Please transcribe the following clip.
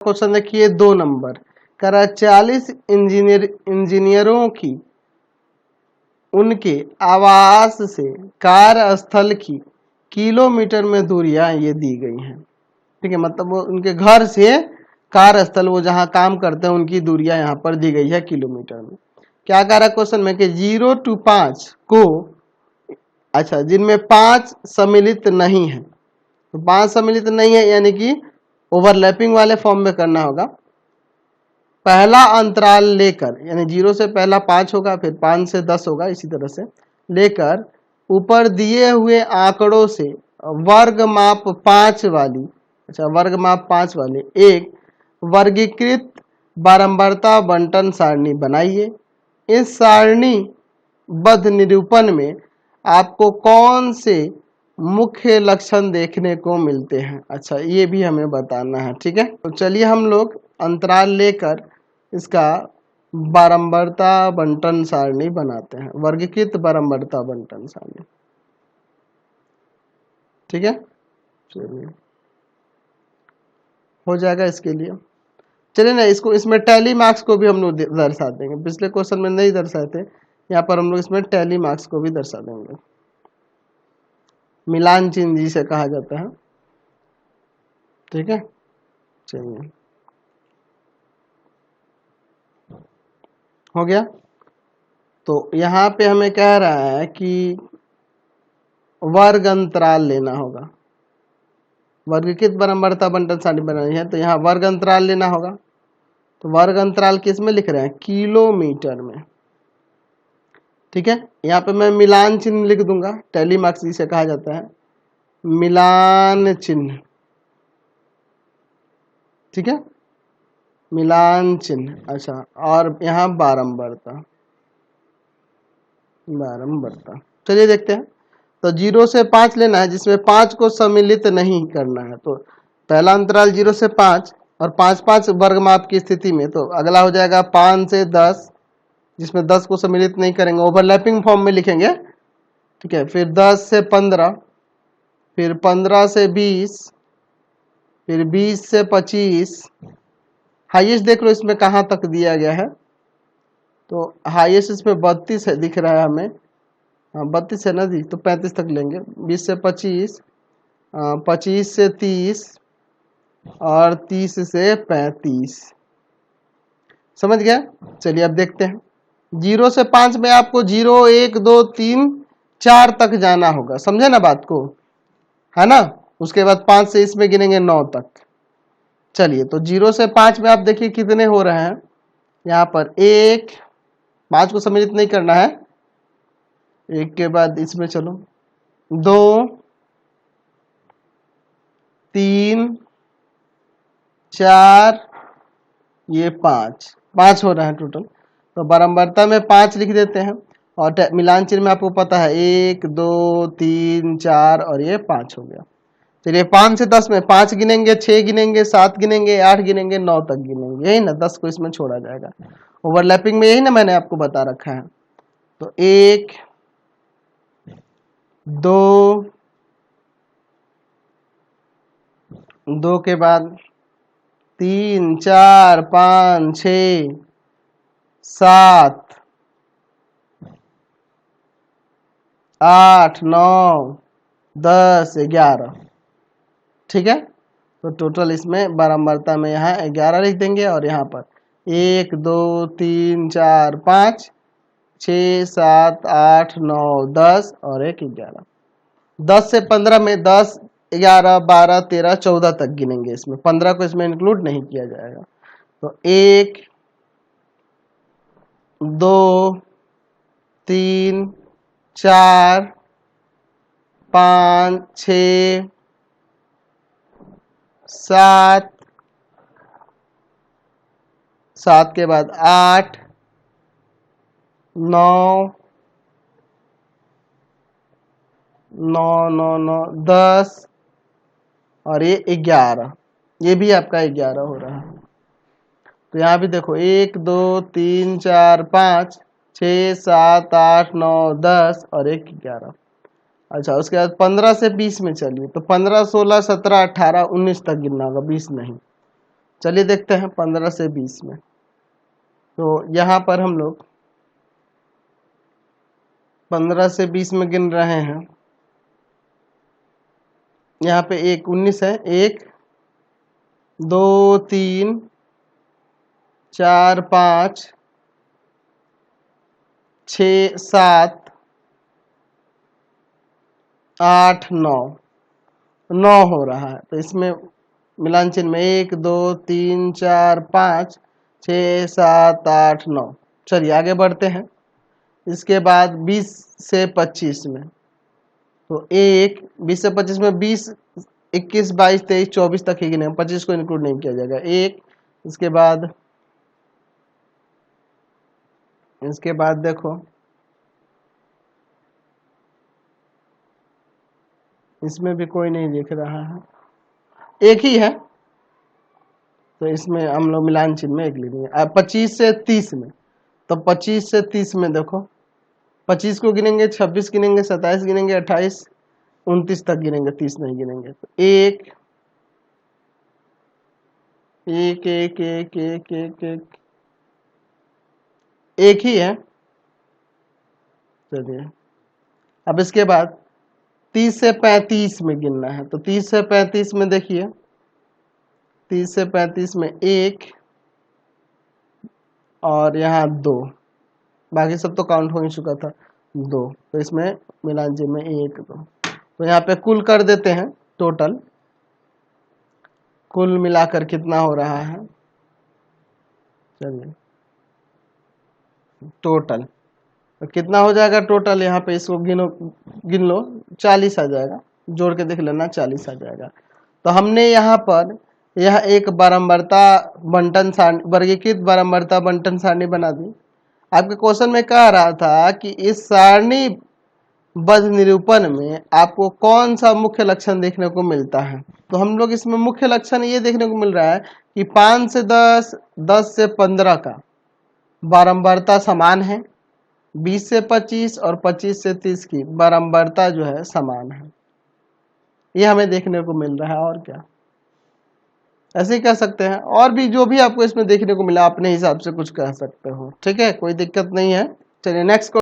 Question देखिए 2 number कह रहा है 40 इंजीनियरों की उनके आवास से कार्यस्थल की किलोमीटर में दूरियां ये दी गई हैं। ठीक है, मतलब वो उनके घर से कार्यस्थल वो जहां काम करते हैं उनकी दूरियां यहाँ पर दी गई है किलोमीटर में। क्या कह रहा है क्वेश्चन में कि 0 to 5 को, अच्छा, जिनमें 5 सम्मिलित नहीं है, तो 5 सम्मिलित नहीं है यानी कि ओवरलैपिंग वाले फॉर्म में करना होगा। पहला अंतराल लेकर, यानी 0 से पहला 5 होगा, फिर 5 से 10 होगा, इसी तरह से लेकर ऊपर दिए हुए आंकड़ों से वर्ग माप 5 वाली, अच्छा, वर्ग माप 5 वाले एक वर्गीकृत बारंबारता बंटन सारणी बनाइए। इस सारणी बद्ध निरूपण में आपको कौन से मुख्य लक्षण देखने को मिलते हैं, अच्छा, ये भी हमें बताना है। ठीक है, तो चलिए हम लोग अंतराल लेकर इसका बारंबारता बंटन सारणी बनाते हैं, वर्गीकृत बारंबारता बंटन सारणी। ठीक है, चलिए हो जाएगा इसके लिए। चलिए ना, इसको इसमें टैली मार्क्स को भी हम लोग दर्शा देंगे, पिछले क्वेश्चन में नहीं दर्शाए थे, यहाँ पर हम लोग इसमें टैली मार्क्स को भी दर्शा देंगे। मिलान चिन्ह जिसे कहा जाता है। ठीक है, चलिए हो गया। तो यहाँ पे हमें कह रहा है कि वर्ग अंतराल लेना होगा, वर्गीकृत बारंबारता बंटन सारणी बनानी है, तो यहाँ वर्ग अंतराल लेना होगा। तो वर्ग अंतराल किस में लिख रहे हैं, किलोमीटर में। ठीक है, यहाँ पे मैं मिलान चिन्ह लिख दूंगा, टैली मार्क्स जिसे कहा जाता है, मिलान चिन्ह। ठीक है, मिलान चिन्ह, अच्छा, और यहाँ बारंबारता, बारंबारता। चलिए देखते हैं। तो 0 से 5 लेना है जिसमें 5 को सम्मिलित नहीं करना है। तो पहला अंतराल 0 से 5 और 5 5 वर्ग माप की स्थिति में, तो अगला हो जाएगा 5 से 10 जिसमें 10 को सम्मिलित नहीं करेंगे, ओवरलैपिंग फॉर्म में लिखेंगे। ठीक है, फिर 10 से 15, फिर 15 से 20, फिर 20 से 25। हाईएस्ट देख लो इसमें कहाँ तक दिया गया है, तो हाईएस्ट इसमें 32 है दिख रहा है हमें, हाँ 32 है ना जी, तो 35 तक लेंगे। 20 से 25, 25 से 30 और 30 से 35। समझ गया। चलिए अब देखते हैं। 0 से 5 में आपको 0 1 2 3 4 तक जाना होगा, समझे ना बात को, है ना। उसके बाद 5 से इसमें गिनेंगे 9 तक। चलिए, तो 0 से 5 में आप देखिए कितने हो रहे हैं, यहाँ पर 1, 5 को सम्मिलित नहीं करना है, 1 के बाद इसमें चलो 2 3 4, ये 5 हो रहे हैं टोटल। तो बारंबारता में 5 लिख देते हैं, और मिलान चिन्ह में आपको पता है 1 2 3 4 और ये 5 हो गया। चलिए 5 से 10 में 5 गिनेंगे, 6 गिनेंगे, 7 गिनेंगे, 8 गिनेंगे, 9 तक गिनेंगे, यही ना, 10 को इसमें छोड़ा जाएगा। ओवरलैपिंग में यही ना मैंने आपको बता रखा है। तो 1 2 2 के बाद 3 4 5 6 7 8 9 10 11। ठीक है, तो टोटल इसमें बारंबारता में यहाँ 11 लिख देंगे, और यहाँ पर 1 2 3 4 5 6 7 8 9 10 और 1 11। 10 से 15 में 10 11 12 13 14 तक गिनेंगे, इसमें 15 को इसमें इंक्लूड नहीं किया जाएगा। तो 1 2 3 4 5 6 7 7 के बाद 8 9 9 9 9 10 और ये 11, ये भी आपका 11 हो रहा है। तो यहाँ भी देखो 1 2 3 4 5 6 7 8 9 10 और 1 11। अच्छा, उसके बाद 15 से 20 में चलिए, तो 15 16 17 18 19 तक गिनना होगा, 20 नहीं। चलिए देखते हैं 15 से 20 में। तो यहाँ पर हम लोग 15 से 20 में गिन रहे हैं। यहाँ पे 19 है, 1 2 3 4 5 6 7 8 9 9 हो रहा है। तो इसमें मिलान चिन्ह में 1 2 3 4 5 6 7 8 9। चलिए आगे बढ़ते हैं। इसके बाद 20 से 25 में, तो 20 से 25 में 20 21 22 23 24 तक ही गिने, 25 को इंक्लूड नहीं किया जाएगा। इसके बाद देखो इसमें भी कोई नहीं दिख रहा है, एक ही है, तो इसमें हम लोग मिलान चिन्ह में एक ले लेंगे। अब 25 से 30 में, तो 25 से 30 में देखो 25 को गिनेंगे, 26 गिनेंगे, 27 गिनेंगे, 28 29 तक गिनेंगे, 30 नहीं गिनेंगे। तो एक एक एक एक एक एक एक एक ही है। चलिए अब इसके बाद 30 से 35 में गिनना है। तो 30 से 35 में देखिए, 30 से 35 में 1 और यहाँ 2, बाकी सब तो काउंट हो ही चुका था 2, तो इसमें मिलान चिन्ह में 1 2। तो यहाँ पे कुल कर देते हैं, टोटल कुल मिलाकर कितना हो रहा है। चलिए टोटल तो कितना हो जाएगा टोटल, यहाँ पे इसको गिन लो 40 आ जाएगा, जोड़ के देख लेना 40 आ जाएगा। तो हमने यहाँ पर यह एक बारंबारता बंटन सारणी, वर्गीकृत बारंबारता बंटन सारणी बना दी। आपके क्वेश्चन में कह रहा था कि इस सारणी बद्ध निरूपण में आपको कौन सा मुख्य लक्षण देखने को मिलता है। तो हम लोग इसमें मुख्य लक्षण ये देखने को मिल रहा है कि 5 से 10 10 से 15 का बारंबारता समान है, 20 से 25 और 25 से 30 की बारंबारता जो है समान है। ये हमें देखने को मिल रहा है, और क्या ऐसे ही कह सकते हैं। और भी जो भी आपको इसमें देखने को मिला अपने हिसाब से कुछ कह सकते हो, ठीक है, कोई दिक्कत नहीं है। चलिए नेक्स्ट